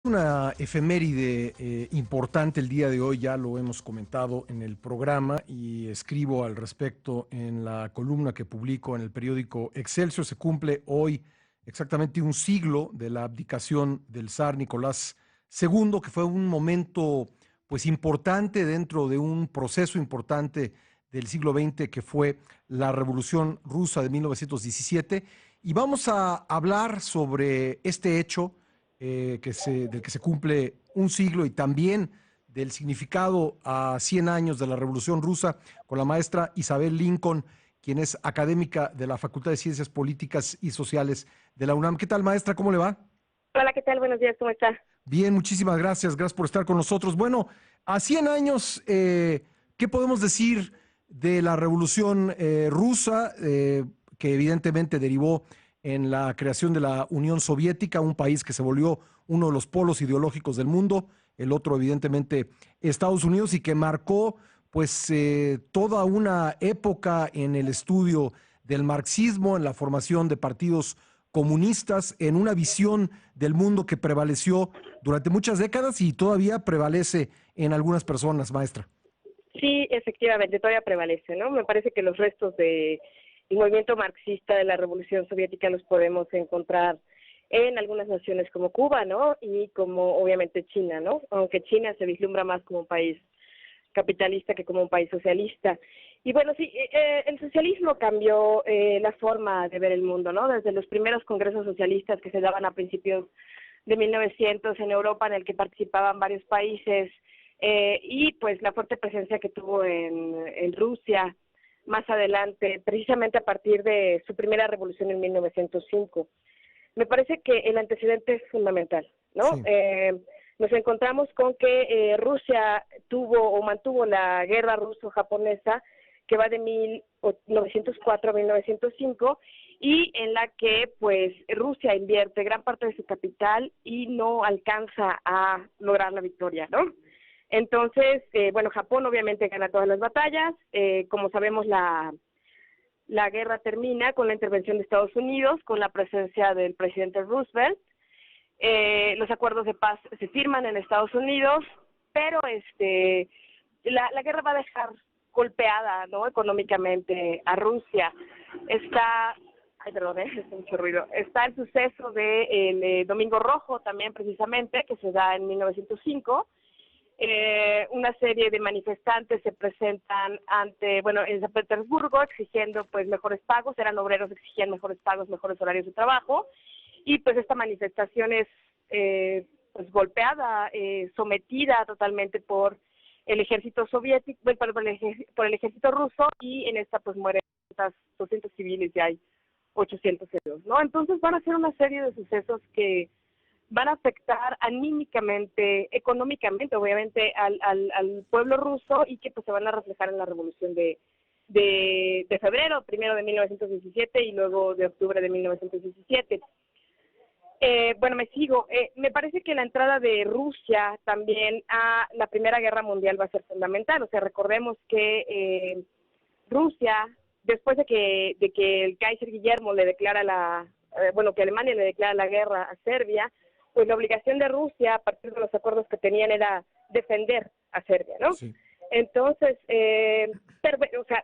Una efeméride importante el día de hoy, ya lo hemos comentado en el programa y escribo al respecto en la columna que publico en el periódico Excelsior. Se cumple hoy exactamente un siglo de la abdicación del zar Nicolás II, que fue un momento pues importante dentro de un proceso importante del siglo XX que fue la Revolución Rusa de 1917. Y vamos a hablar sobre este hecho del que se cumple un siglo y también del significado a 100 años de la Revolución Rusa con la maestra Isabel Lincoln, quien es académica de la Facultad de Ciencias Políticas y Sociales de la UNAM. ¿Qué tal, maestra? ¿Cómo le va? Hola, ¿qué tal? Buenos días, ¿cómo está? Bien, muchísimas gracias. Gracias por estar con nosotros. Bueno, a 100 años, ¿qué podemos decir de la Revolución Rusa, que evidentemente derivó en la creación de la Unión Soviética, un país que se volvió uno de los polos ideológicos del mundo, el otro evidentemente Estados Unidos, y que marcó pues toda una época en el estudio del marxismo, en la formación de partidos comunistas, en una visión del mundo que prevaleció durante muchas décadas y todavía prevalece en algunas personas, maestra? Sí, efectivamente, todavía prevalece, ¿no? Me parece que los restos del movimiento marxista de la Revolución Soviética los podemos encontrar en algunas naciones como Cuba, ¿no? Y como obviamente China, ¿no? Aunque China se vislumbra más como un país capitalista que como un país socialista. Y bueno, sí, el socialismo cambió la forma de ver el mundo, ¿no? Desde los primeros congresos socialistas que se daban a principios de 1900 en Europa, en el que participaban varios países, y pues la fuerte presencia que tuvo en Rusia más adelante, precisamente a partir de su primera revolución en 1905. Me parece que el antecedente es fundamental, ¿no? Sí. Nos encontramos con que Rusia tuvo o mantuvo la guerra ruso-japonesa que va de 1904 a 1905 y en la que pues Rusia invierte gran parte de su capital y no alcanza a lograr la victoria, ¿no? Entonces, bueno, Japón obviamente gana todas las batallas, como sabemos la guerra termina con la intervención de Estados Unidos, con la presencia del presidente Roosevelt. Los acuerdos de paz se firman en Estados Unidos, pero la guerra va a dejar golpeada, ¿no? Económicamente a Rusia. Ay, perdón, es mucho ruido. Está el suceso del Domingo Rojo también precisamente, que se da en 1905. Una serie de manifestantes se presentan en San Petersburgo exigiendo pues mejores pagos, eran obreros, exigían mejores pagos, mejores horarios de trabajo, y pues esta manifestación es pues golpeada, sometida totalmente por el ejército soviético, por el ejército ruso, y en esta pues mueren 200 civiles y hay 800 heridos, ¿no? Entonces van a ser una serie de sucesos que van a afectar anímicamente, económicamente, obviamente, al pueblo ruso y que pues se van a reflejar en la revolución de febrero, primero de 1917 y luego de octubre de 1917. Bueno, me sigo. Me parece que la entrada de Rusia también a la Primera Guerra Mundial va a ser fundamental. O sea, recordemos que Rusia, después de que el Kaiser Guillermo le declara que Alemania le declara la guerra a Serbia, pues la obligación de Rusia, a partir de los acuerdos que tenían, era defender a Serbia, ¿no? Sí. Entonces,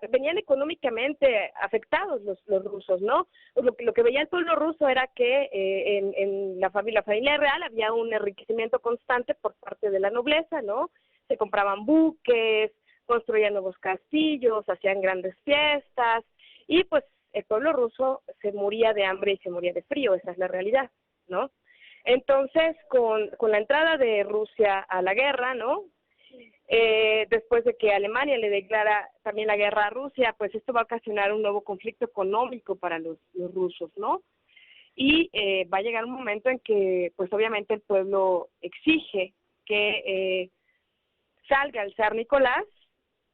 venían económicamente afectados los rusos, ¿no? Lo que veía el pueblo ruso era que en la familia real había un enriquecimiento constante por parte de la nobleza, ¿no? Se compraban buques, construían nuevos castillos, hacían grandes fiestas, y pues el pueblo ruso se moría de hambre y se moría de frío, esa es la realidad, ¿no? Entonces, con la entrada de Rusia a la guerra, ¿no? Después de que Alemania le declara también la guerra a Rusia, pues esto va a ocasionar un nuevo conflicto económico para los rusos, ¿no? Y va a llegar un momento en que, pues obviamente el pueblo exige que salga el zar Nicolás,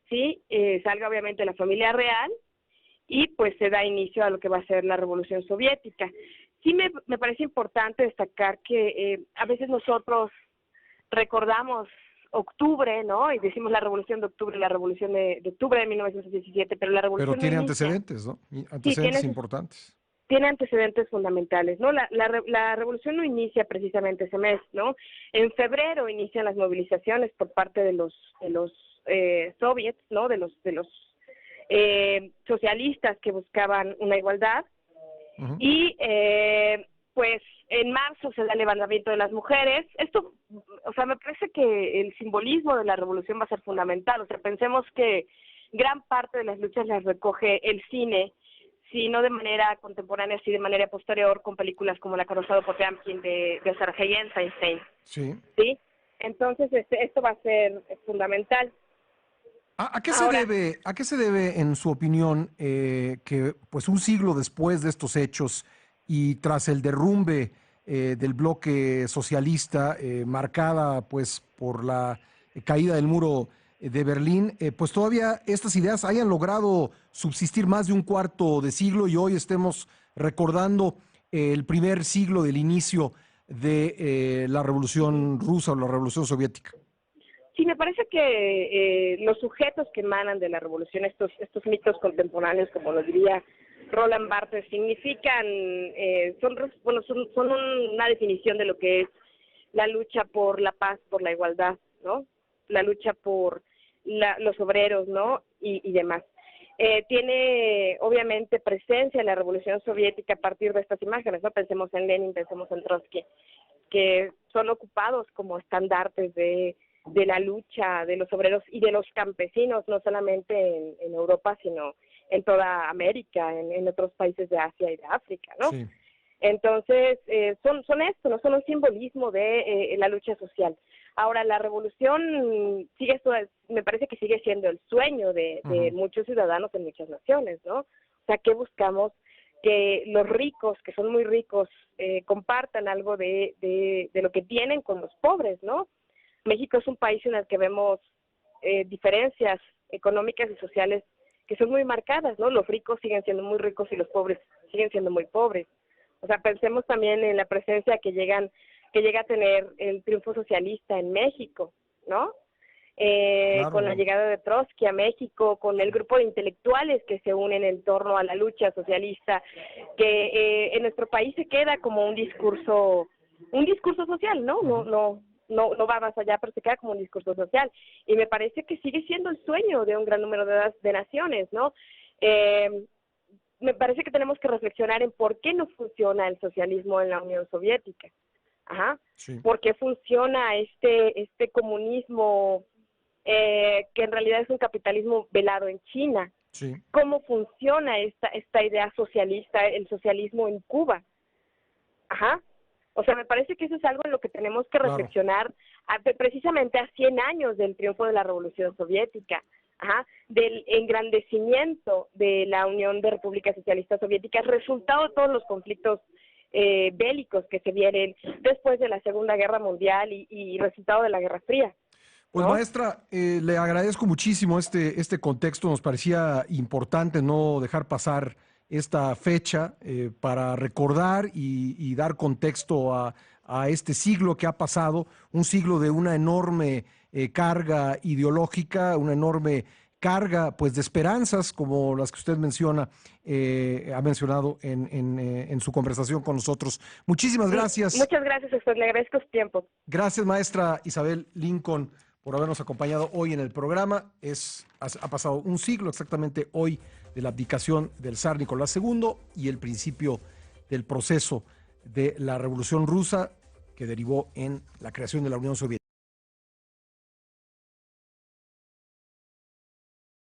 ¿sí? Salga obviamente la familia real, y pues se da inicio a lo que va a ser la Revolución Soviética. Sí me parece importante destacar que a veces nosotros recordamos octubre, ¿no? Y decimos la Revolución de Octubre, la Revolución de octubre de 1917, pero la Pero Revolución no tiene inicia. antecedentes, ¿no? Sí, Antecedentes importantes. tiene antecedentes fundamentales, ¿no? La revolución no inicia precisamente ese mes, ¿no? En febrero inician las movilizaciones por parte de los soviets, ¿no? De los socialistas que buscaban una igualdad. Y pues en marzo se da el levantamiento de las mujeres. Esto, o sea, me parece que el simbolismo de la revolución va a ser fundamental. O sea, pensemos que gran parte de las luchas las recoge el cine, si no de manera contemporánea, sí de manera posterior, con películas como La Carroza de Potemkin de Sergei Eisenstein. Sí. ¿Sí? Entonces, esto va a ser fundamental. ¿A qué se debe, en su opinión, que pues un siglo después de estos hechos y tras el derrumbe del bloque socialista, marcada pues por la caída del muro de Berlín, pues todavía estas ideas hayan logrado subsistir más de un cuarto de siglo y hoy estemos recordando el primer siglo del inicio de la Revolución Rusa o la Revolución Soviética? Sí, me parece que los sujetos que emanan de la revolución, estos mitos contemporáneos, como lo diría Roland Barthes, significan, son una definición de lo que es la lucha por la paz, por la igualdad, ¿no? La lucha por los obreros, ¿no? Y demás. Tiene obviamente presencia en la revolución soviética a partir de estas imágenes, ¿no? Pensemos en Lenin, pensemos en Trotsky, que son ocupados como estandartes de la lucha de los obreros y de los campesinos, no solamente en Europa, sino en toda América, en otros países de Asia y de África, ¿no? Sí. Entonces, son esto, ¿no? Son un simbolismo de la lucha social. Ahora, la revolución me parece que sigue siendo el sueño de muchos ciudadanos en muchas naciones, ¿no? O sea, ¿qué buscamos? Que los ricos, que son muy ricos, compartan algo de lo que tienen con los pobres, ¿no? México es un país en el que vemos diferencias económicas y sociales que son muy marcadas, ¿no? Los ricos siguen siendo muy ricos y los pobres siguen siendo muy pobres. O sea, pensemos también en la presencia que llega a tener el triunfo socialista en México, ¿no? Claro. Con la llegada de Trotsky a México, con el grupo de intelectuales que se unen en torno a la lucha socialista, que en nuestro país se queda como un discurso social, ¿no? No va más allá, pero se queda como un discurso social. Y me parece que sigue siendo el sueño de un gran número de naciones, ¿no? Me parece que tenemos que reflexionar en por qué no funciona el socialismo en la Unión Soviética. Sí. ¿Por qué funciona este comunismo que en realidad es un capitalismo velado en China? Sí. ¿Cómo funciona esta idea socialista, el socialismo en Cuba? O sea, me parece que eso es algo en lo que tenemos que reflexionar, precisamente a 100 años del triunfo de la Revolución Soviética, del engrandecimiento de la Unión de Repúblicas Socialistas Soviéticas, resultado de todos los conflictos bélicos que se vienen después de la Segunda Guerra Mundial y resultado de la Guerra Fría. Pues maestra, le agradezco muchísimo este contexto, nos parecía importante no dejar pasar esta fecha para recordar y dar contexto a este siglo que ha pasado, un siglo de una enorme carga ideológica, una enorme carga pues de esperanzas como las que usted menciona, ha mencionado en su conversación con nosotros. Muchísimas gracias. Muchas gracias a usted, le agradezco su tiempo. Gracias, maestra Isabel Lincoln, por habernos acompañado hoy en el programa. Ha pasado un siglo exactamente hoy de la abdicación del zar Nicolás II y el principio del proceso de la Revolución Rusa que derivó en la creación de la Unión Soviética.